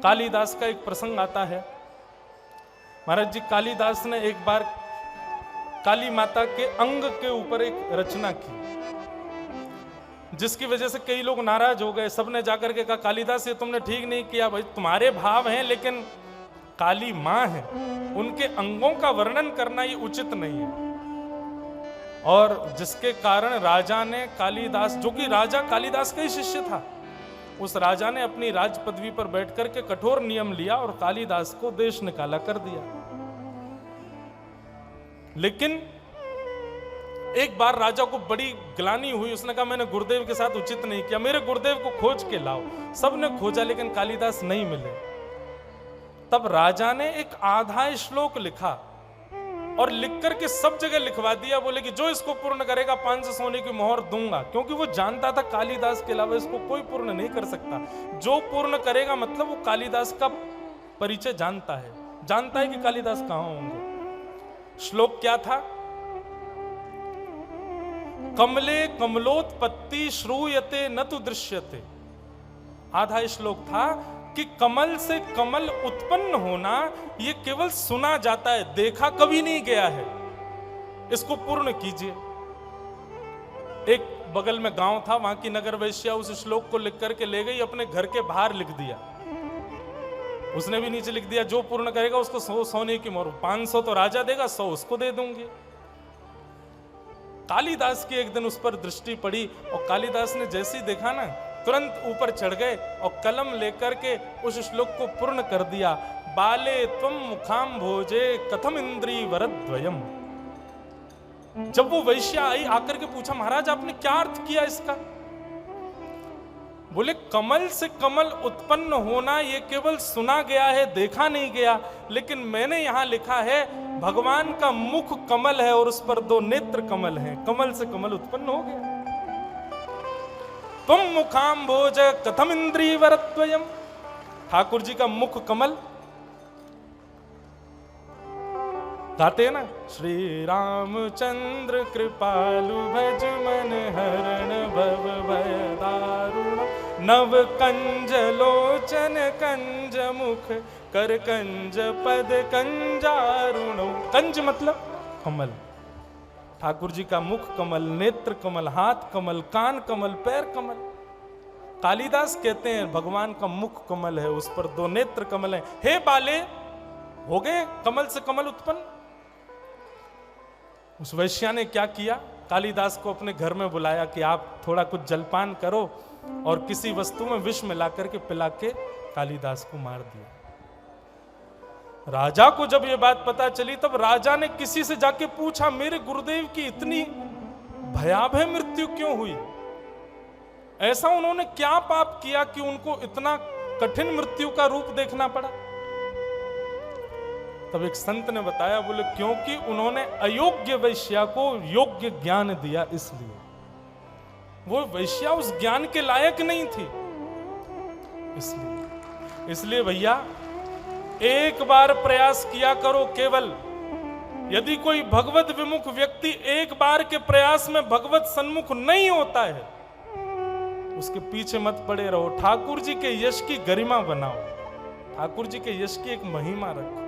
कालिदास का एक प्रसंग आता है। महाराज जी, कालिदास ने एक बार काली माता के अंग के ऊपर एक रचना की, जिसकी वजह से कई लोग नाराज हो गए। सबने जाकर के कहा, कालिदास ये तुमने ठीक नहीं किया भाई, तुम्हारे भाव हैं लेकिन काली मां है, उनके अंगों का वर्णन करना ये उचित नहीं है। और जिसके कारण राजा ने कालिदास, जो कि राजा कालिदास का ही शिष्य था, उस राजा ने अपनी राज पदवी पर बैठकर के कठोर नियम लिया और कालिदास को देश निकाला कर दिया। लेकिन एक बार राजा को बड़ी ग्लानि हुई, उसने कहा मैंने गुरुदेव के साथ उचित नहीं किया, मेरे गुरुदेव को खोज के लाओ। सबने खोजा लेकिन कालिदास नहीं मिले। तब राजा ने एक आधा श्लोक लिखा और लिख करके सब जगह लिखवा दिया। बोले कि जो इसको पूर्ण करेगा 500 सोने की मोहर दूंगा, क्योंकि वो जानता था कालिदास के अलावा इसको कोई पूर्ण नहीं कर सकता। जो पूर्ण करेगा मतलब वो कालिदास का परिचय जानता है कि कालिदास कहां होंगे। श्लोक क्या था? कमले कमलोत्पत्ति श्रूयते न तु दृश्यते। आधा श्लोक था कि कमल से कमल उत्पन्न होना ये केवल सुना जाता है, देखा कभी नहीं गया है, इसको पूर्ण कीजिए। एक बगल में गांव था, वहां की नगर वैश्या उस श्लोक को लिख करके ले गई, अपने घर के बाहर लिख दिया। उसने भी नीचे लिख दिया, जो पूर्ण करेगा उसको 100 सोने की मोहर, 500 तो राजा देगा, 100 उसको दे दूंगी। कालिदास की एक दिन उस पर दृष्टि पड़ी और कालिदास ने जैसे ही देखा ना, तुरंत ऊपर चढ़ गए और कलम लेकर के उस श्लोक को पूर्ण कर दिया। बाले त्वम मुखाम भोजे कथम इंद्री वरद्वयम। जब वो वैश्या आई, आकर के पूछा, महाराज आपने क्या अर्थ किया इसका? बोले, कमल से कमल उत्पन्न होना ये केवल सुना गया है, देखा नहीं गया, लेकिन मैंने यहां लिखा है भगवान का मुख कमल है और उस पर 2 नेत्र कमल हैं, कमल से कमल उत्पन्न हो गया। तुम मुखाम भोज कथम इंद्री वरद्वयम। ठाकुर जी का मुख कमल गाते हैं ना, श्री रामचंद्र कृपालु भज मन हरण भव भय दारुण, नव कंज लोचन कंज मुख कर कंज पद कंजारुण। कंज मतलब कमल। ठाकुर जी का मुख कमल, नेत्र कमल, हाथ कमल, कान कमल, पैर कमल। कालिदास कहते हैं भगवान का मुख कमल है, उस पर 2 नेत्र कमल हैं। हे बाले, हो गए कमल से कमल उत्पन्न। उस वैश्या ने क्या किया? कालिदास को अपने घर में बुलाया कि आप थोड़ा कुछ जलपान करो, और किसी वस्तु में विष मिला करके पिला के कालिदास को मार दिया। राजा को जब यह बात पता चली, तब राजा ने किसी से जाके पूछा, मेरे गुरुदेव की इतनी भयावह मृत्यु क्यों हुई? ऐसा उन्होंने क्या पाप किया कि उनको इतना कठिन मृत्यु का रूप देखना पड़ा? तब एक संत ने बताया, बोले क्योंकि उन्होंने अयोग्य वैश्या को योग्य ज्ञान दिया, इसलिए। वो वैश्या उस ज्ञान के लायक नहीं थी, इसलिए भैया एक बार प्रयास किया करो केवल। यदि कोई भगवत विमुख व्यक्ति एक बार के प्रयास में भगवत सन्मुख नहीं होता है, उसके पीछे मत पड़े रहो। ठाकुर जी के यश की गरिमा बनाओ, ठाकुर जी के यश की एक महिमा रखो।